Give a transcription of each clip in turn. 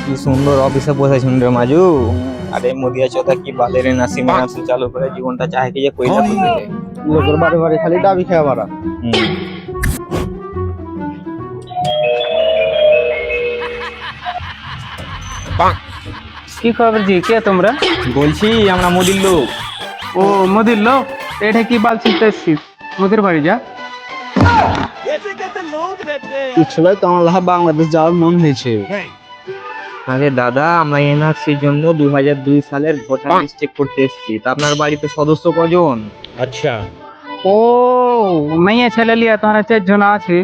কি সুন্দর অফিসে বসেছেন রে মাজু। আরে মোদিয়া চোদা কি বালের নাসি মেনাসি চালু করে জীবনটা চাহে কি যে কইলা খুঁজে লোকের বাড়ি বাড়ি খালি ডাবি খেয়ে মারা। কি খবর জি, কে তোমরা? বলছি আমরা মোদির লোক। ও মোদির লোক, এটা কি বাল ছিটতে এসছিস? মোদির বাড়ি যা। কিছু ভাই তোমার লাহা বাংলাদেশ যাওয়ার মন হয়েছে। আরে দাদা আমরা এনআরসির জন্য 2002 সালের ভোটার লিস্ট চেক করতে এসেছি। তা আপনার বাড়িতে সদস্য কজন? ও মেয়ে ছেলে লিয়া তোমার 4 জন আছে।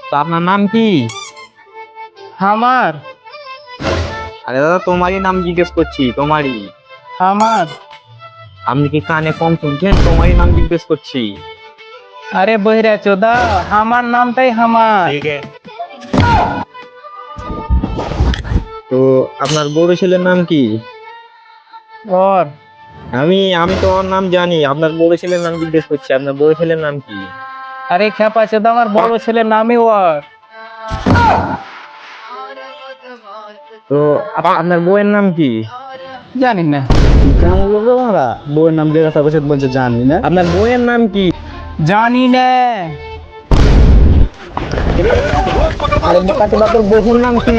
তো আপনার নাম কি? আমার আরে দাদা তোমারই নাম জিজ্ঞেস করছি, তোমারই। আমার আপনি কি কানে কম শুনছেন? তোমারই নাম জিজ্ঞেস করছি। আরে বহিরা চোদা, আমার নামটাই আমার। তো আপনার বড় ছেলের নাম কি? ওর আমি তো ওর নাম জানি, আপনার বড় ছেলের নাম জিজ্ঞেস করছি। আপনার বড় ছেলের নাম কি? আরে খেপা চোদা, আমার বড় ছেলের নামই ওর। তো আপনার বউয়ের নাম কি? জানি না। কেন বলবো মারা? বউয়ের নাম জিজ্ঞাসা করছে বলছে জানি না। আপনার বউয়ের নাম কি? জানি না। আরে বোকাতে তোর বহুর নাম কি?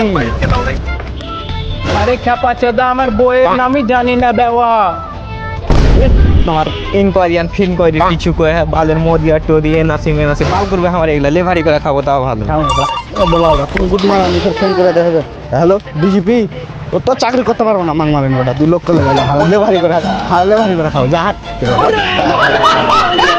আরে খেপা চোদা, আমার বইয়ের নামই জানি না দেওয়া। তোমার ইনকোয়ারি আর ফিনকোয়ারি কিছু কয়ে বালের মদিয়া টদিয়ে নাসি মেনাসি বাল করবে আমার, এগুলা লেভারি করে খাবো তাও ভালো। বলা তুমি গুড মারা আমি ফোন করে দেখাবে। হ্যালো ডিজিপি, ও তো চাকরি করতে পারবো না, মাংমারেন ওটা 2 লক্ষ লেগে হারলে ভারী করে খাও, যা হাত